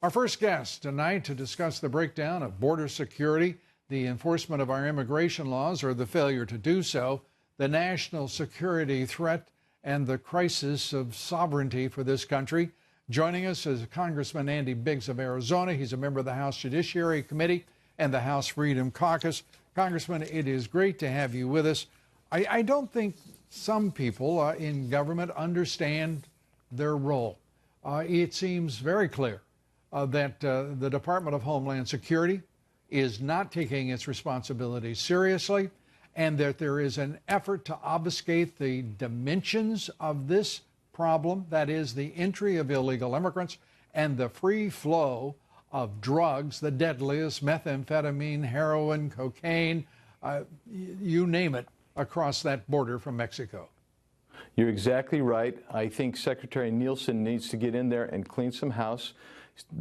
Our first guest tonight to discuss the breakdown of border security, the enforcement of our immigration laws or the failure to do so, the national security threat, and the crisis of sovereignty for this country. Joining us is Congressman Andy Biggs of Arizona. He's a member of the House Judiciary Committee and the House Freedom Caucus. Congressman, it is great to have you with us. I don't think some people in government understand their role. It seems very clear that the Department of Homeland Security is not taking its responsibilities seriously, and that there is an effort to obfuscate the dimensions of this problem, that is the entry of illegal immigrants and the free flow of drugs, the deadliest, methamphetamine, heroin, cocaine, you name it, across that border from Mexico. You're exactly right. I think Secretary Nielsen needs to get in there and clean some house.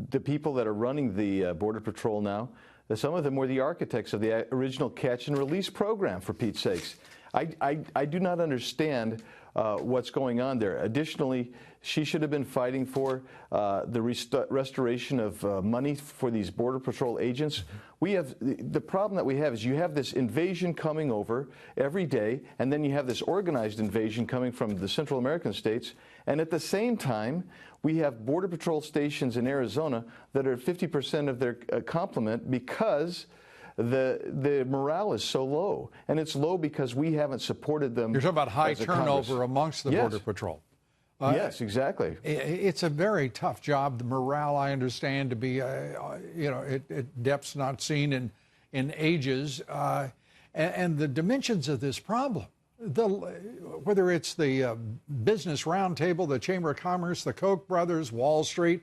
The people that are running the Border Patrol now, some of them were the architects of the original catch and release program, for Pete's sakes. I do not understand what's going on there. Additionally, she should have been fighting for the restoration of money for these Border Patrol agents. We have the problem that we have is you have this invasion coming over every day, and then you have this organized invasion coming from the Central American states, and at the same time, we have Border Patrol stations in Arizona that are at 50% of their complement because the morale is so low, and it's low because we haven't supported them. You're talking about high turnover amongst the Border Patrol. Yes, exactly. It's a very tough job. The morale, I understand, to be, at depths not seen in ages, and the dimensions of this problem. Whether it's the Business Roundtable, the Chamber of Commerce, the Koch brothers, Wall Street,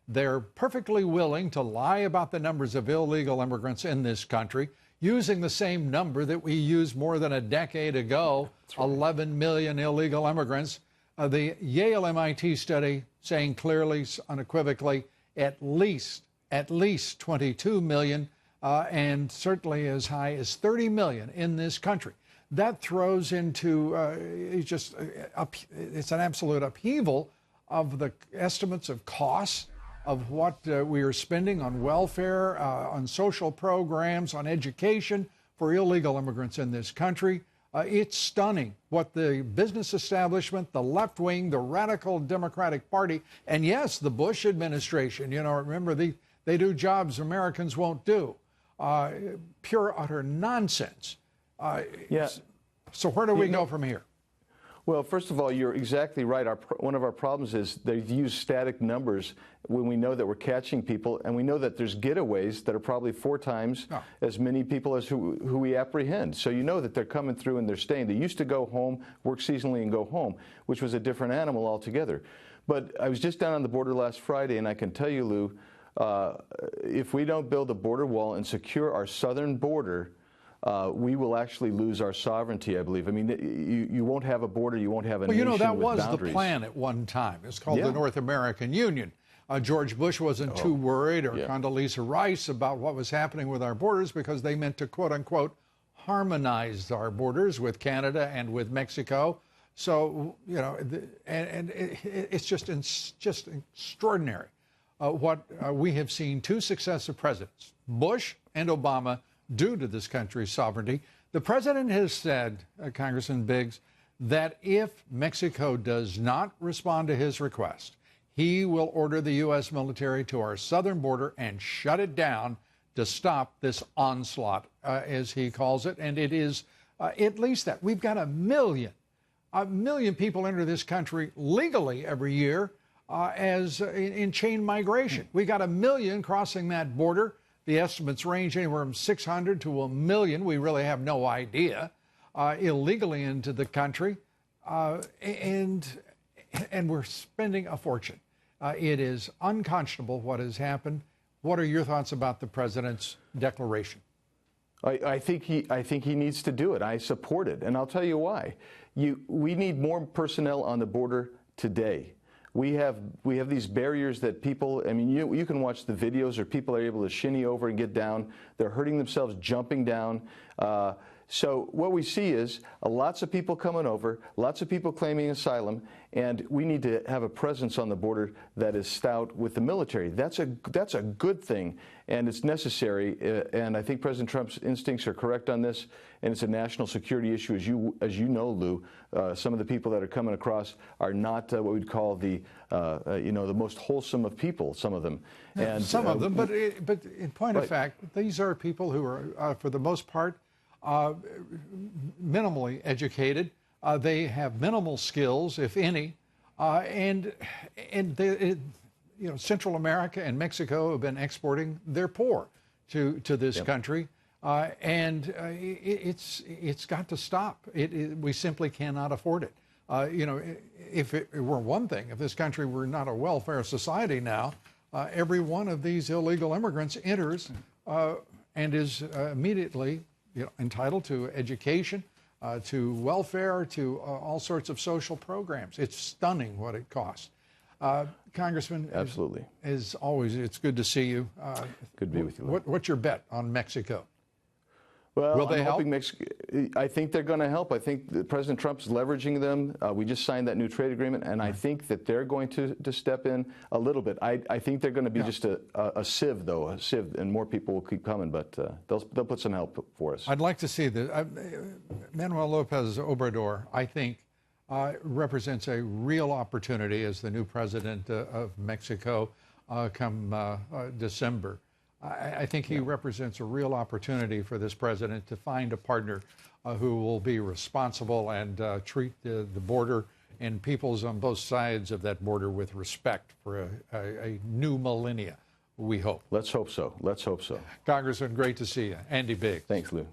they're perfectly willing to lie about the numbers of illegal immigrants in this country, using the same number that we used more than a decade ago, 11 million illegal immigrants. The Yale MIT study saying clearly, unequivocally, at least 22 million, and certainly as high as 30 million in this country. That throws into it's an absolute upheaval of the estimates of costs of what we are spending on welfare, on social programs, on education for illegal immigrants in this country. It's stunning what the business establishment, the left wing, the radical Democratic Party, and yes, the Bush administration, remember, they do jobs Americans won't do. Pure, utter nonsense. Yes. So where do we go from here? Well, first of all, you're exactly right. One of our problems is they use static numbers when we know that we're catching people, and we know that there's getaways that are probably 4 times as many people as who we apprehend. So you know that they're coming through and they're staying. They used to go home, work seasonally, and go home, which was a different animal altogether. But I was just down on the border last Friday, and I can tell you, Lou, if we don't build a border wall and secure our southern border, we will actually lose our sovereignty, I believe. I mean, you won't have a border, you won't have a nation with boundaries. That was the plan at one time. It's called the North American Union. George Bush wasn't too worried, or Condoleezza Rice, about what was happening with our borders because they meant to, quote unquote, harmonize our borders with Canada and with Mexico. So, it's just extraordinary what we have seen 2 successive presidents, Bush and Obama, due to this country's sovereignty. The president has said, Congressman Biggs, that if Mexico does not respond to his request, he will order the U.S. military to our southern border and shut it down to stop this onslaught, as he calls it. And it is at least that. We've got a million people enter this country legally every year as in chain migration. We got 1 million crossing that border. The estimates range anywhere from 600 to 1 million. We really have no idea, illegally into the country, and we're spending a fortune. It is unconscionable what has happened. What are your thoughts about the president's declaration? I think he needs to do it. I support it, and I'll tell you why. We need more personnel on the border today. We have these barriers that people, I mean, you can watch the videos, or people are able to shinny over and get down. They're hurting themselves jumping down. So what we see is lots of people coming over, lots of people claiming asylum, and we need to have a presence on the border that is stout with the military. That's a good thing, and it's necessary. And I think President Trump's instincts are correct on this, and it's a national security issue, as you know, Lou. Some of the people that are coming across are not what we'd call the the most wholesome of people. Some of them, and some of them, but in point of fact, these are people who are, for the most part, minimally educated. They have minimal skills, if any, and Central America and Mexico have been exporting their poor to this country, and it's got to stop. We simply cannot afford it. If it were one thing, if this country were not a welfare society now, every one of these illegal immigrants enters and is immediately entitled to education, to welfare, to all sorts of social programs. It's stunning what it costs. Congressman, absolutely. As always, it's good to see you. Good to be with you. What's your bet on Mexico? Well, will they help? I think they're going to help. I think that President Trump's leveraging them. We just signed that new trade agreement, and I think that they're going to step in a little bit. I think they're going to be just a sieve, though, and more people will keep coming, but they'll put some help for us. I'd like to see that. Manuel Lopez Obrador, I think, represents a real opportunity as the new president of Mexico come December. I think he represents a real opportunity for this president to find a partner who will be responsible and treat the border and peoples on both sides of that border with respect for a new millennia, we hope. Let's hope so. Let's hope so. Congressman, great to see you. Andy Biggs. Thanks, Lou.